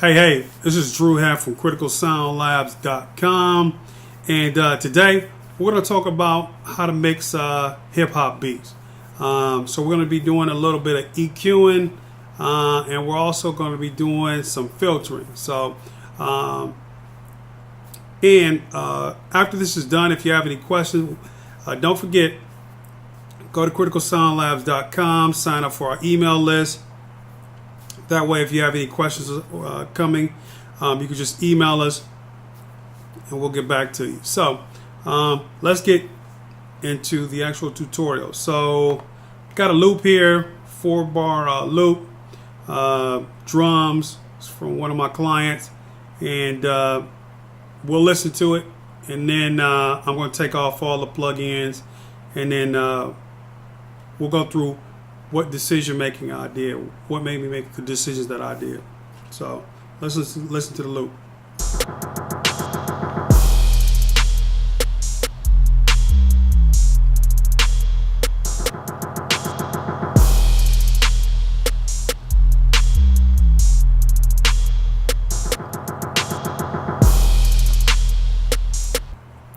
Hey, this is Drew here from CriticalSoundLabs.com, and today we're going to talk about how to mix hip-hop beats. So we're going to be doing a little bit of EQing, and we're also going to be doing some filtering. So, after this is done, if you have any questions, don't forget, go to CriticalSoundLabs.com, sign up for our email list. That way, if you have any questions coming, you can just email us and we'll get back to you. So let's get into the actual tutorial. So got a loop here, 4-bar loop, drums from one of my clients, and we'll listen to it, and then I'm going to take off all the plugins, and then we'll go through what decision making I did, what made me make the decisions that I did. So let's listen to the loop.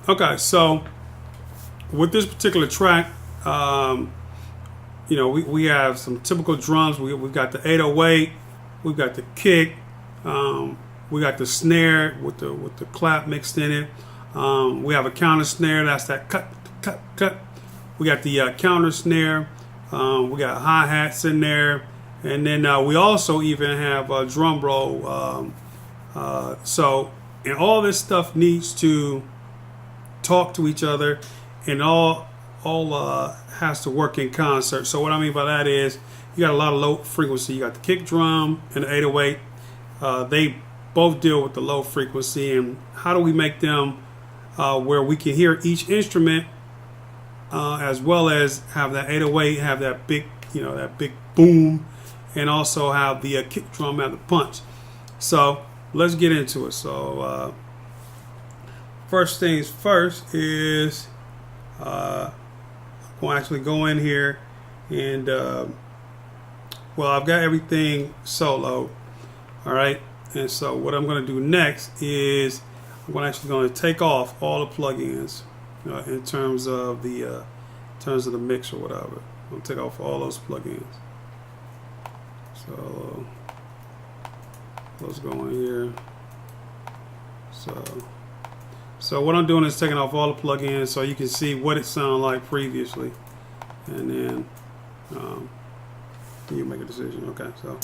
Okay, so with this particular track, we have some typical drums. We've got the 808, we've got the kick, we got the snare with the clap mixed in it. We have a counter snare, that's that cut. We got the counter snare. We got hi-hats in there, and then we also even have a drum roll. And all this stuff needs to talk to each other, and all has to work in concert. So what I mean by that is you got a lot of low frequency. You got the kick drum and the 808. They both deal with the low frequency, and how do we make them where we can hear each instrument as well as have that 808 have that big boom, and also have the kick drum have the punch. So let's get into it. So first things first is we'll actually go in here, and I've got everything solo. All right, and so what I'm going to do next is I'm actually going to take off all the plugins in terms of the mix or whatever. I'm going to take off all those plugins. So let's go in here. So what I'm doing is taking off all the plugins so you can see what it sounded like previously, and then you make a decision. Okay, so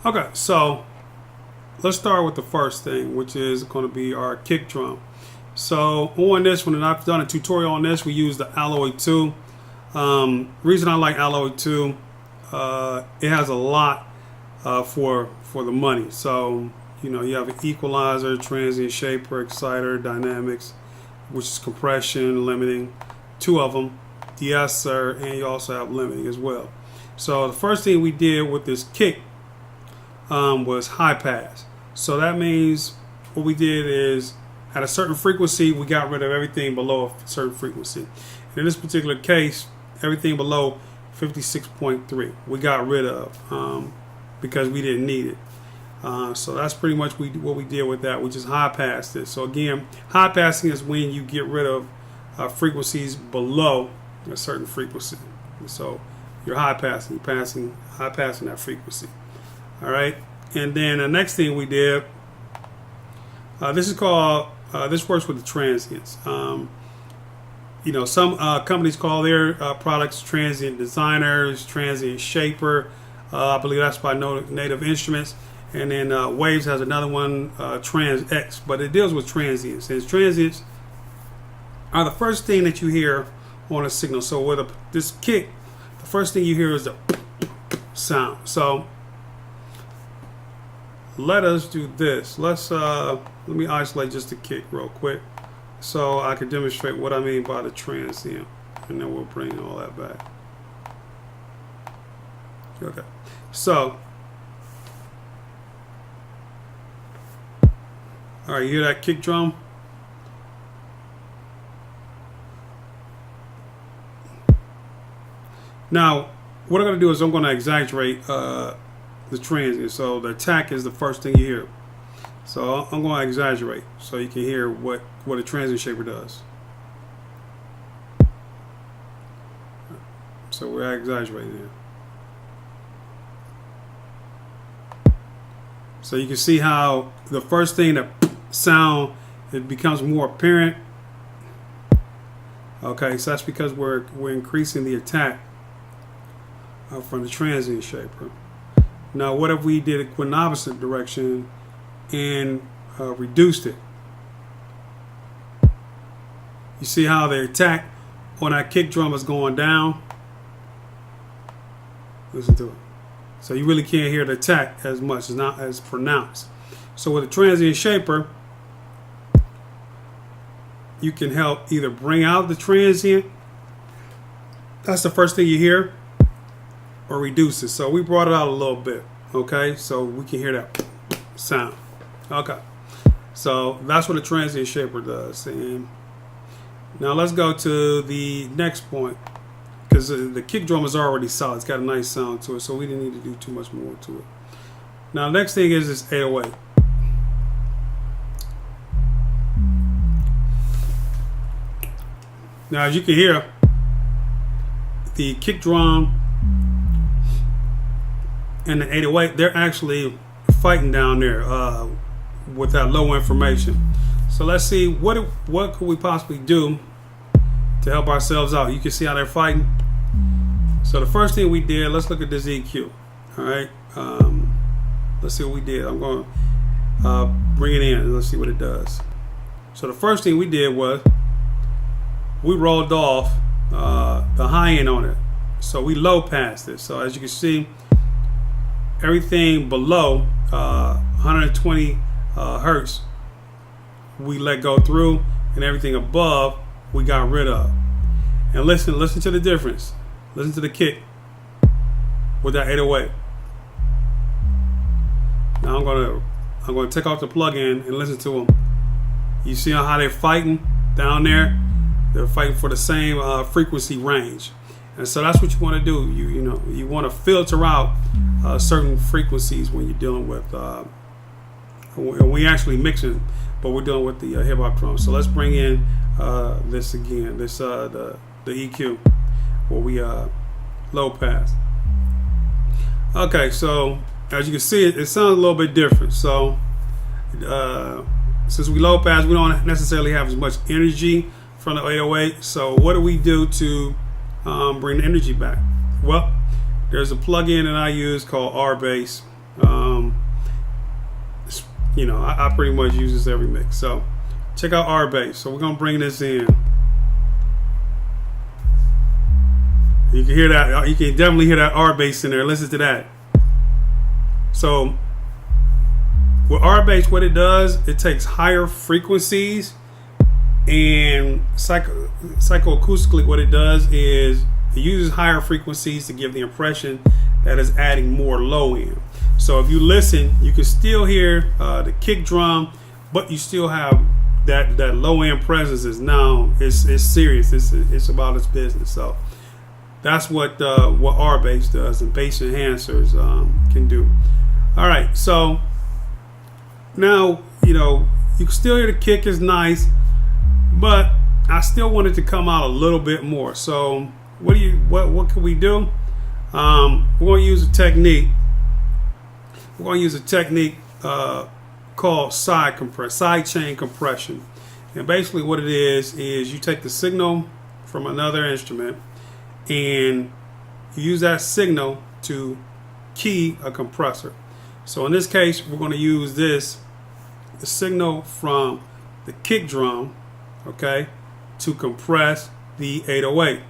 okay, so let's start with the first thing, which is going to be our kick drum. So on this one, and I've done a tutorial on this, we use the Alloy 2. Reason I like Alloy 2, it has a lot for the money. So you have an equalizer, transient shaper, exciter, dynamics, which is compression, limiting, 2 of them, de-esser, and you also have limiting as well. So the first thing we did with this kick was high pass. So that means what we did is at a certain frequency we got rid of everything below a certain frequency. And in this particular case, everything below 56.3 we got rid of because we didn't need it. So that's pretty much what we did with that. We just high passed it. So again, high passing is when you get rid of frequencies below a certain frequency. So you're high passing that frequency. All right, and then the next thing we did, this is called, this works with the transients. Some companies call their products transient designers, transient shaper. I believe that's by Native Instruments. And then Waves has another one, Trans X, but it deals with transients. And transients are the first thing that you hear on a signal. So with this kick, the first thing you hear is the sound. So let us do this. Let me isolate just the kick real quick so I can demonstrate what I mean by the transient, and then we'll bring all that back. Okay, so all right, you hear that kick drum? Now, what I'm going to do is I'm going to exaggerate the transient. So the attack is the first thing you hear. So I'm going to exaggerate so you can hear what a transient shaper does. So we're exaggerating here. So you can see how the first thing that sound, it becomes more apparent. Okay, so that's because we're increasing the attack from the transient shaper. Now, what if we did it with an opposite direction and reduced it? You see how the attack on that kick drum is going down? Listen to it. So you really can't hear the attack as much. It's not as pronounced. So with a transient shaper, you can help either bring out the transient, that's the first thing you hear, or reduce it. So we brought it out a little bit, okay? So we can hear that sound. Okay. So that's what a transient shaper does. And now let's go to the next point, because the kick drum is already solid. It's got a nice sound to it, so we didn't need to do too much more to it. Now the next thing is this 808. Now, as you can hear, the kick drum and the 808, they're actually fighting down there with that low information. So let's see what could we possibly do to help ourselves out. You can see how they're fighting. So the first thing we did, let's look at this EQ. All right, let's see what we did. I'm going to bring it in and let's see what it does. So the first thing we did was we rolled off the high end on it. So we low passed it. So as you can see, everything below 120 hertz we let go through, and everything above we got rid of. And listen to the difference. Listen to the kick with that 808. Now I'm gonna take off the plug-in and listen to them. You see how they're fighting down there? They're fighting for the same frequency range, and so that's what you want to do. You want to filter out certain frequencies when you're dealing with. We actually mixing, but we're dealing with the hip hop drum. So let's bring in this again. This the EQ where we low pass. Okay, so as you can see, it sounds a little bit different. So since we low pass, we don't necessarily have as much energy from the 808. So what do we do to bring the energy back? Well, there's a plugin that I use called R-Bass. I pretty much use this every mix. So check out R-Bass. So we're gonna bring this in. You can hear that. You can definitely hear that R-Bass in there. Listen to that. So with R-Bass, what it does, it takes higher frequencies, and psychoacoustically what it does is it uses higher frequencies to give the impression that it's adding more low end. So if you listen, you can still hear the kick drum, but you still have that low end presence is now it's serious. It's about its business. So that's what R-Bass does, and bass enhancers can do. All right, so now you can still hear the kick is nice, but I still want it to come out a little bit more. So what can we do? We're going to use a technique. We're going to use a technique called side chain compression. And basically what it is you take the signal from another instrument and you use that signal to key a compressor. So in this case, we're going to use the signal from the kick drum, okay, to compress the 808.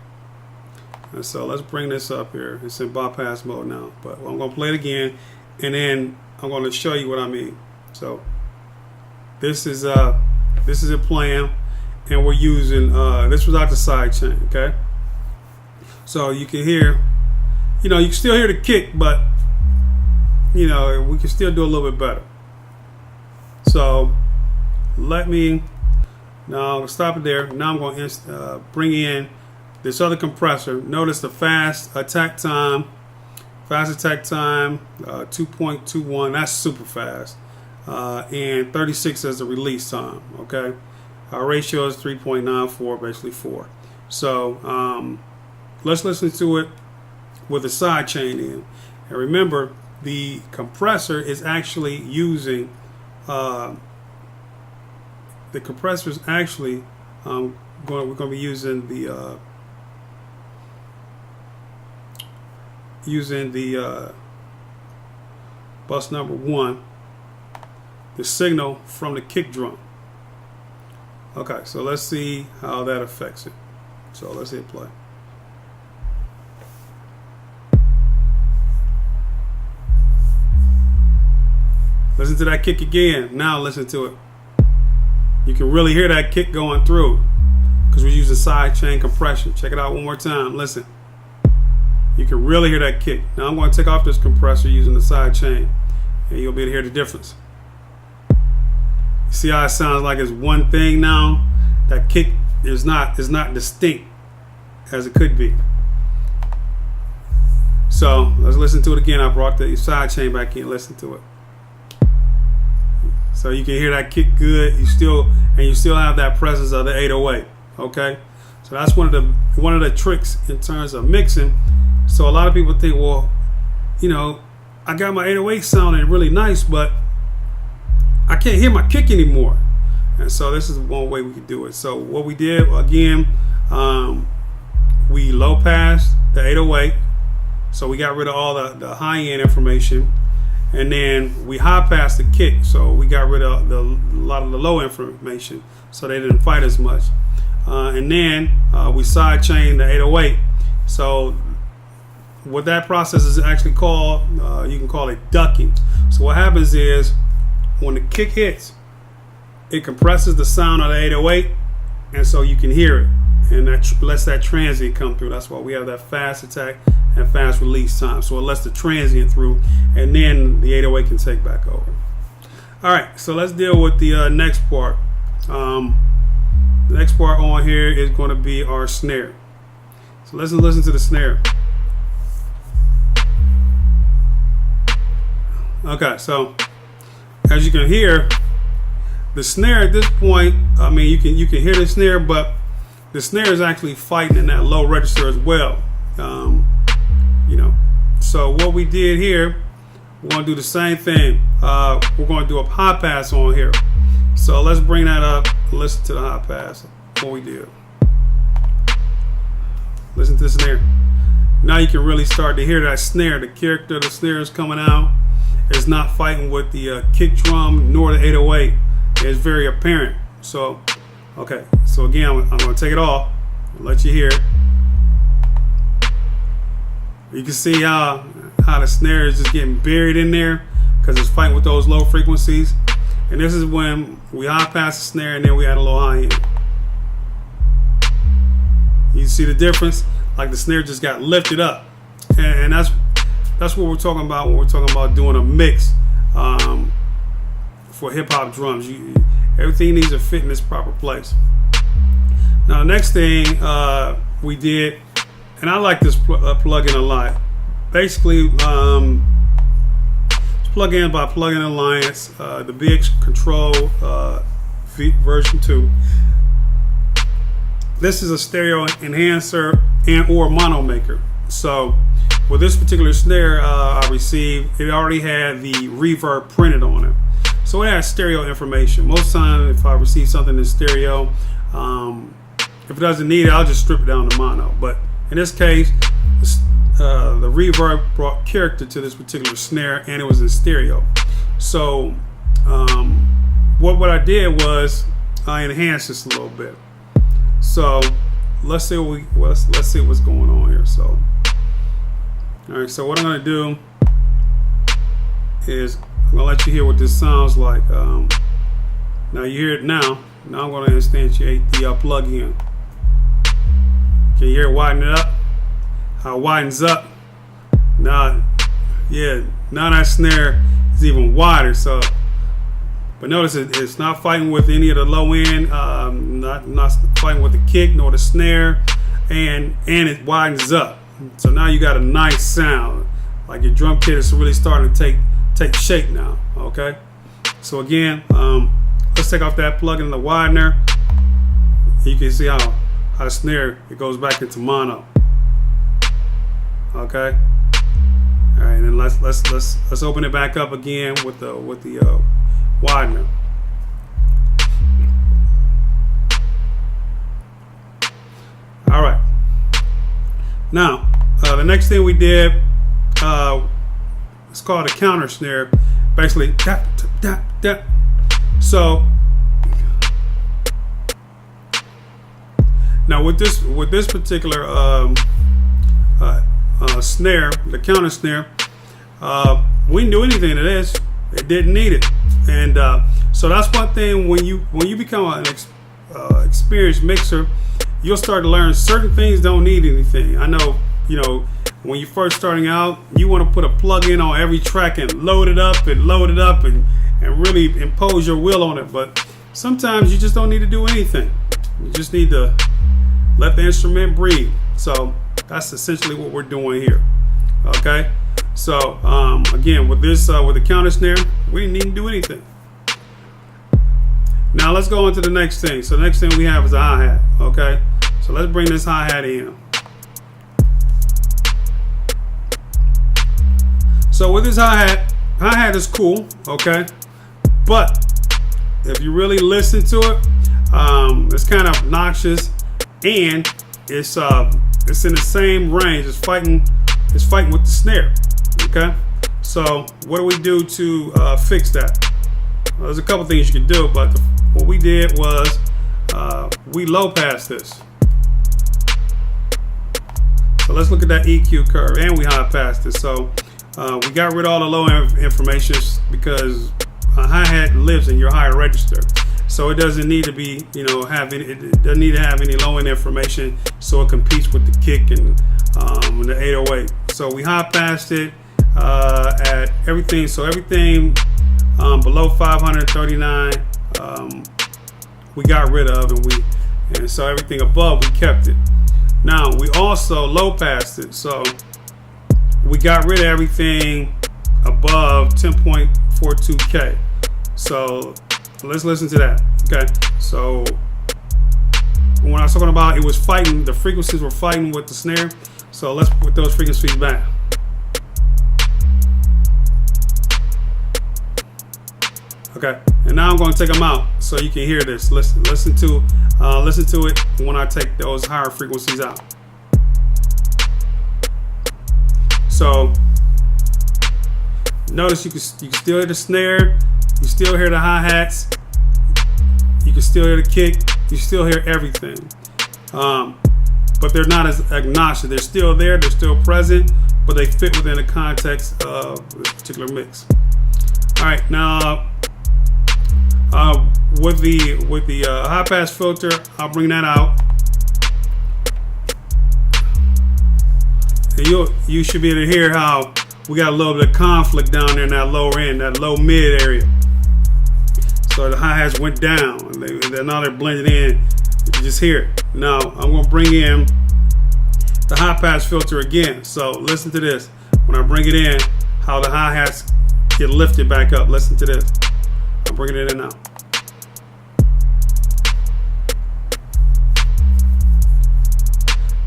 And so let's bring this up here. It's in bypass mode now, but I'm going to play it again, and then I'm going to show you what I mean. So this is it playing, and we're using this without the side chain, okay? So you can hear you know, you can still hear the kick, but you know, we can still do a little bit better. So let me now stop it there. Now I'm going to bring in this other compressor. Notice the fast attack time. 2.21. That's super fast. And 36 as the release time. Okay, our ratio is 3.94, basically 4. So let's listen to it with the side chain in. And remember, the compressor is actually using we're going to be using the bus number 1, the signal from the kick drum. Okay, so let's see how that affects it. So let's hit play. Listen to that kick again. Now listen to it. You can really hear that kick going through because we're using side chain compression. Check it out one more time. Listen. You can really hear that kick. Now I'm going to take off this compressor using the side chain, and you'll be able to hear the difference. You see how it sounds like it's one thing now? That kick is not distinct as it could be. So let's listen to it again. I brought the side chain back in. Listen to it. So you can hear that kick good. You still have that presence of the 808. Okay, so that's one of the tricks in terms of mixing. So a lot of people think, well, you know, I got my 808 sounding really nice, but I can't hear my kick anymore. And so this is one way we can do it. So what we did again, we low passed the 808. So we got rid of all the high end information. And then we high passed the kick, so we got rid of a lot of the low information, so they didn't fight as much. And then we side chained the 808. So what that process is actually called, you can call it ducking. So what happens is when the kick hits, it compresses the sound of the 808, and so you can hear it, and that lets that transient come through. That's why we have that fast attack and fast release time. So it lets the transient through, and then the 808 can take back over. All right, so let's deal with the next part. The next part on here is going to be our snare. So let's listen to the snare. Okay, so as you can hear, the snare at this point, I mean, you can hear the snare, but the snare is actually fighting in that low register as well. You know, so what we did here, we're going to do the same thing. We're going to do a high pass on here. So let's bring that up. Listen to the high pass. What we did. Listen to the snare. Now you can really start to hear that snare. The character of the snare is coming out. It's not fighting with the kick drum nor the 808. It's very apparent. So, okay. So again, I'm going to take it off and let you hear it. You can see how the snare is just getting buried in there because it's fighting with those low frequencies. And this is when we high pass the snare and then we add a little high end. You see the difference? Like the snare just got lifted up. And that's what we're talking about when we're talking about doing a mix for hip hop drums. Everything needs to fit in its proper place. Now the next thing we did, and I like this plugin a lot. Basically, it's plug-in by Plugin Alliance, the BX Control version 2. This is a stereo enhancer and or mono maker. So with this particular snare I received, it already had the reverb printed on it. So it has stereo information. Most times if I receive something in stereo, if it doesn't need it, I'll just strip it down to mono. But in this case, the reverb brought character to this particular snare, and it was in stereo. So what I did was I enhanced this a little bit. So let's see let's see what's going on here. So all right, so what I'm going to do is I'm going to let you hear what this sounds like. Now you hear it now. Now I'm going to instantiate the plug-in. Can you hear it widen it up? How it widens up Now, yeah, now that snare is even wider. So, but notice it's not fighting with any of the low end, not fighting with the kick nor the snare, and it widens up. So now you got a nice sound. Like your drum kit is really starting to take shape now. Okay. So again, let's take off that plug in the widener. You can see how the snare, it goes back into mono. Okay. All right, and let's open it back up again with the widener. All right. Now the next thing we did, it's called a counter snare. Basically, tap, tap, tap. So now with this particular snare, the counter snare, we didn't do anything to this. It didn't need it, and so that's one thing when you become an experienced mixer, you'll start to learn certain things don't need anything. I know, when you're first starting out, you want to put a plug in on every track and load it up and really impose your will on it. But sometimes you just don't need to do anything. You just need to let the instrument breathe. So that's essentially what we're doing here. Okay. So again, with this with the counter snare, we didn't need to do anything. Now let's go on to the next thing. So the next thing we have is a hi-hat. Okay. So let's bring this hi-hat in. So with this hi-hat is cool, okay? But if you really listen to it, it's kind of obnoxious, and it's in the same range. It's fighting with the snare, okay? So what do we do to fix that? Well, there's a couple things you can do, but what we did was we low passed this. So let's look at that EQ curve, and we high passed it. So we got rid of all the low information because a hi-hat lives in your higher register, so it doesn't need to be, it doesn't need to have any low end information, so it competes with the kick and the 808. So we high passed it at everything. So everything below 539 we got rid of, and so everything above we kept it. Now we also low passed it, so we got rid of everything above 10.42K. So let's listen to that. Okay. So when I was talking about it was fighting, the frequencies were fighting with the snare. So let's put those frequencies back. Okay. And now I'm going to take them out so you can hear this. Listen to it when I take those higher frequencies out. So notice you can still hear the snare, you still hear the hi-hats, you can still hear the kick, you still hear everything. But they're not as obnoxious. They're still there, they're still present, but they fit within the context of this particular mix. All right, now with the high pass filter, I'll bring that out. And you should be able to hear how we got a little bit of conflict down there in that lower end, that low mid area. So the hi-hats went down, and now they're blended in. You can just hear it. Now I'm going to bring in the high pass filter again. So listen to this. When I bring it in, how the hi-hats get lifted back up. Listen to this. I'm bringing it in now.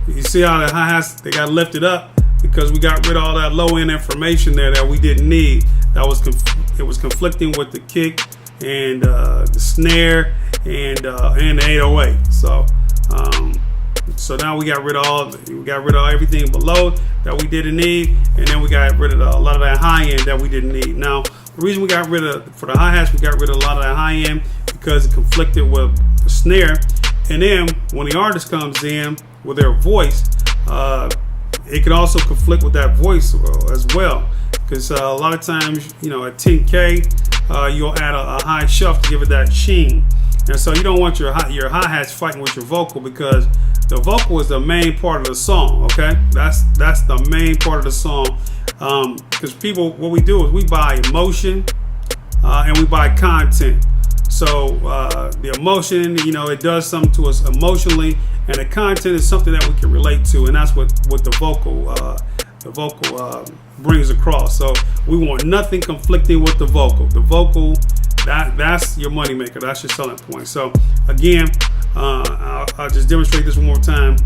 You see how the hi-hats, they got lifted up because we got rid of all that low end information there that we didn't need. That was it was conflicting with the kick and the snare and the 808. So now we got rid of everything below that we didn't need, and then we got rid of a lot of that high end that we didn't need. Now the reason we got rid of, for the hi-hats, we got rid of a lot of that high end because it conflicted with the snare. And then when the artist comes in with their voice, it can also conflict with that voice as well, because a lot of times, at 10K, you'll add a high shuff to give it that sheen, and so you don't want your hi-hats fighting with your vocal, because the vocal is the main part of the song. Okay, that's the main part of the song. Because people, what we do is we buy emotion and we buy content. So the emotion, it does something to us emotionally, and the content is something that we can relate to, and that's what the vocal brings across. So we want nothing conflicting with the vocal. The vocal, that's your money maker. That's your selling point. So again, I'll just demonstrate this one more time.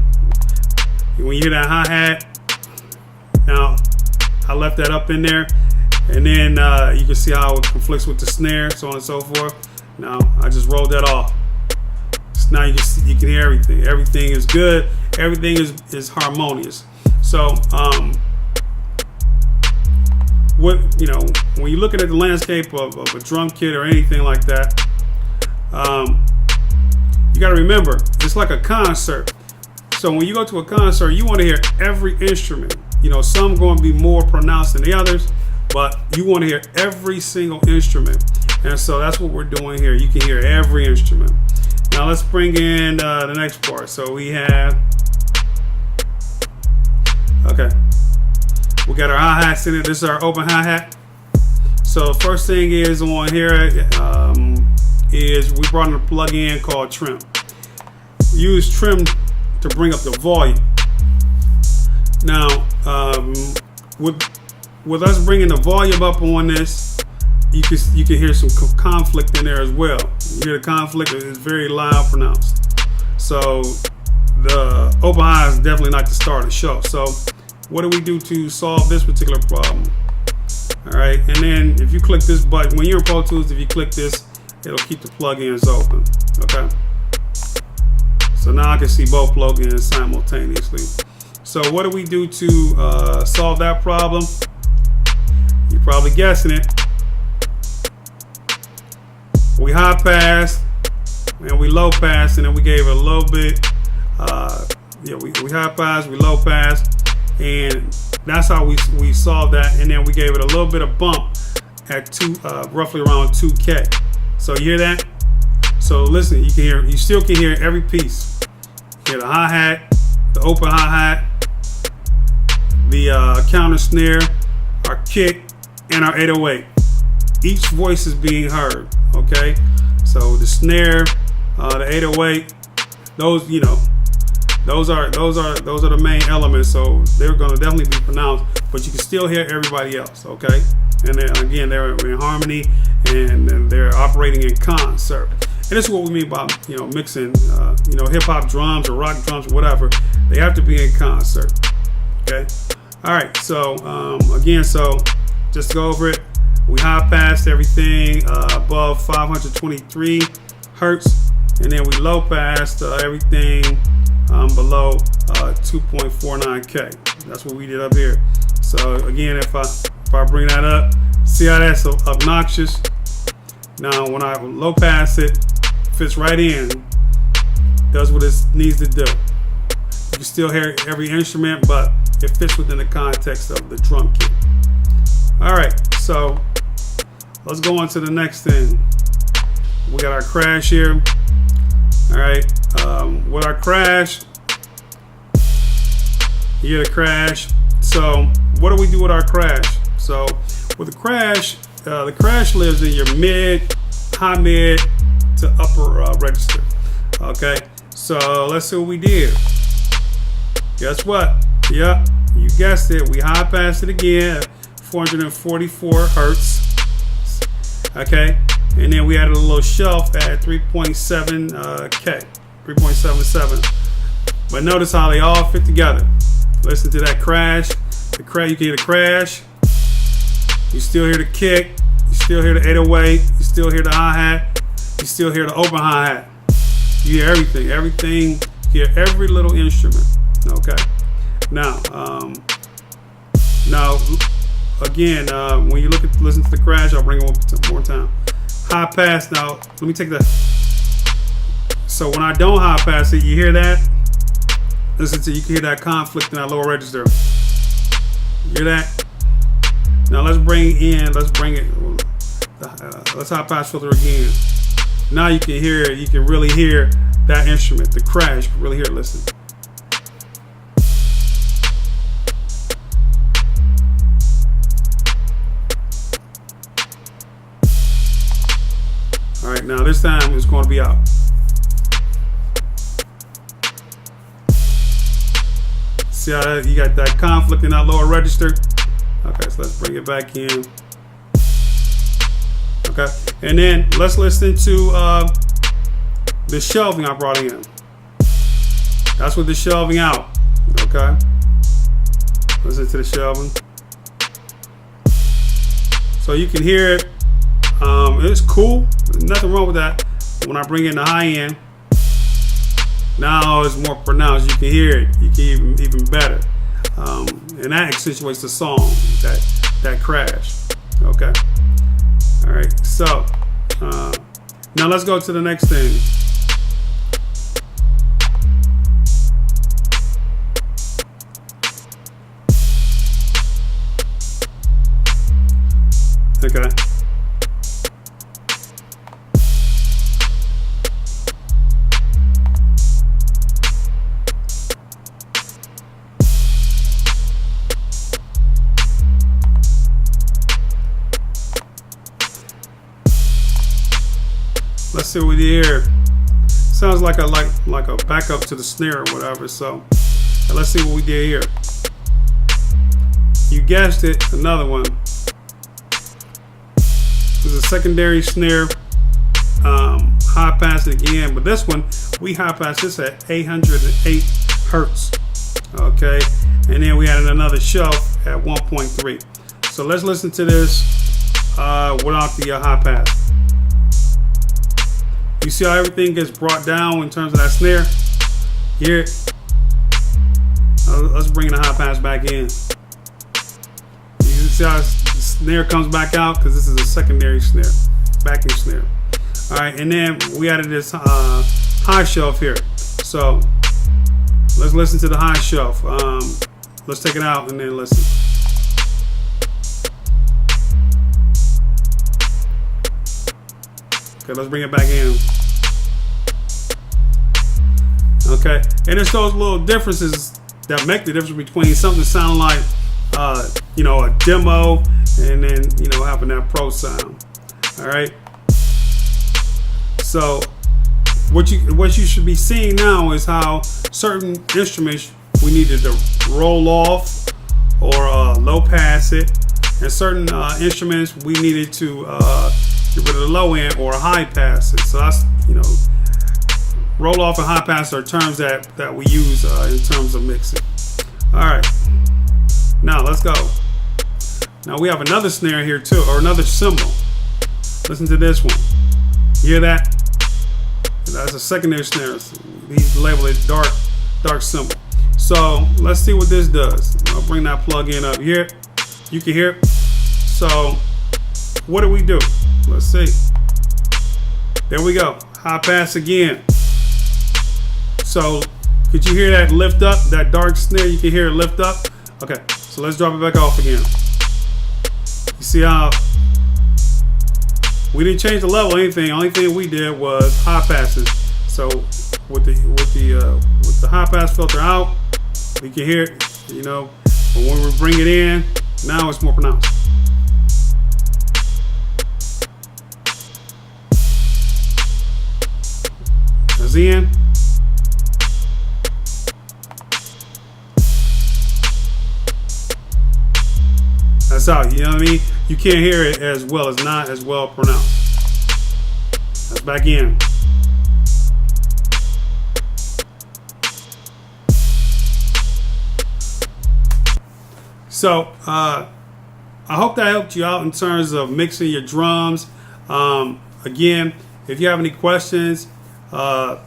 When you hear that hi-hat, now I left that up in there, and then you can see how it conflicts with the snare, so on and so forth. Now I just rolled that off. So now you can hear everything. Everything is good. Everything is harmonious. So when you're looking at the landscape of a drum kit or anything like that, you got to remember it's like a concert. So when you go to a concert, you want to hear every instrument. Some going to be more pronounced than the others, but you want to hear every single instrument. And so that's what we're doing here. You can hear every instrument. Now let's bring in the next part. So we have, okay, we got our hi-hats in it. This is our open hi-hat. So first thing is on here is we brought in a plug-in called Trim. Use Trim to bring up the volume. Now, with us bringing the volume up on this, you can hear some conflict in there as well. You hear the conflict is very loud, pronounced. So the open hi is definitely not the start of the show. So what do we do to solve this particular problem? All right, and then if you click this button, when you're in Pro Tools, if you click this, it'll keep the plugins open. Okay. So now I can see both plugins simultaneously. So what do we do to solve that problem? You're probably guessing it. We high passed and we low passed, and then we gave it a little bit. We high passed, we low passed, and that's how we solved that. And then we gave it a little bit of bump at roughly around 2K. So you hear that? So listen, you still can hear every piece. You hear the hi-hat, the open hi-hat, the counter snare, our kick, and our 808. Each voice is being heard. Okay, so the snare, the 808, those are the main elements. So they're going to definitely be pronounced, but you can still hear everybody else. Okay, and then again, they're in harmony and they're operating in concert. And this is what we mean by mixing hip hop drums or rock drums or whatever. They have to be in concert. Okay, all right. So again, so just to go over it. We high passed everything above 523 hertz, and then we low passed everything below 2.49K. That's what we did up here. So again, if I bring that up, see how that's obnoxious. Now when I low pass it, fits right in, does what it needs to do. You can still hear every instrument, but it fits within the context of the drum kit. All right, so let's go on to the next thing. We got our crash here. All right, with our crash, you hear the crash. So what do we do with our crash? So with the crash lives in your mid, high mid to upper register. Okay, so let's see what we did. Guess what? Yep, you guessed it. We high passed it again. 444 hertz. Okay, and then we added a little shelf at 3.7K, 3.77. But notice how they all fit together. Listen to that crash. You can hear the crash. You still hear the kick. You still hear the 808. You still hear the hi-hat. You still hear the open hi-hat. You hear everything. Everything. You hear every little instrument. Okay. Now, again, when you listen to the crash, I'll bring it one more time. High pass. Now, let me take that. So when I don't high pass it, you hear that? Listen to, you can hear that conflict in that lower register. You hear that? Now let's high pass filter again. Now you can hear it. You can really hear that instrument, the crash. You can really hear it. Listen. right, now this time it's going to be out. See how you got that conflict in that lower register? Okay, so let's bring it back in. Okay, and then let's listen to the shelving I brought in. That's with the shelving out. Okay, listen to the shelving. So you can hear it. It's cool. There's nothing wrong with that. When I bring in the high end, now it's more pronounced. You can hear it. You can even better. And that accentuates the song, that crash. Okay. All right. So now let's go to the next thing. Okay. Let's see what we hear. Sounds like a backup to the snare or whatever. So let's see what we did here. You guessed it, another one. This is a secondary snare, high pass it again, but this one we high pass this at 808 hertz. Okay, and then we added another shelf at 1.3. So let's listen to this without the high pass. You see how everything gets brought down in terms of that snare? Here, let's bring the high pass back in. You see how the snare comes back out because this is a secondary snare, backing snare. All right, and then we added this high shelf here. So let's listen to the high shelf. Let's take it out and then listen. Okay, let's bring it back in. Okay, and it's those little differences that make the difference between something sounding like, a demo, and then, having that pro sound. All right. So what you should be seeing now is how certain instruments we needed to roll off or low pass it, and certain instruments we needed to get rid of the low end or high pass it. So that's, roll off and high pass are terms that we use in terms of mixing. All right, now let's go. Now we have another snare here too, or another cymbal. Listen to this one. You hear that? That's a secondary snare. These label it dark cymbal. So let's see what this does. I'll bring that plug in up here. You can hear it. So what do we do? Let's see. There we go. High pass again. So could you hear that lift up? That dark snare, you can hear it lift up. Okay, so let's drop it back off again. You see how we didn't change the level or anything. Only thing we did was high passes. So with the high pass filter out, we can hear it, but when we bring it in, now it's more pronounced. That's in. That's out, you know what I mean? You can't hear it as well, it's not as well pronounced. That's back in. So I hope that helped you out in terms of mixing your drums. Again, if you have any questions, go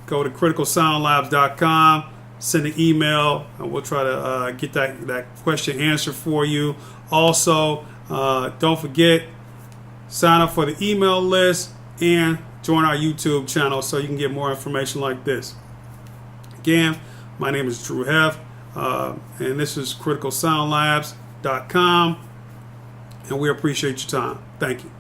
to criticalsoundlabs.com, send an email, and we'll try to get that question answered for you. Also, don't forget, sign up for the email list and join our YouTube channel so you can get more information like this. Again, my name is Drew Heff, and this is criticalsoundlabs.com, and we appreciate your time. Thank you.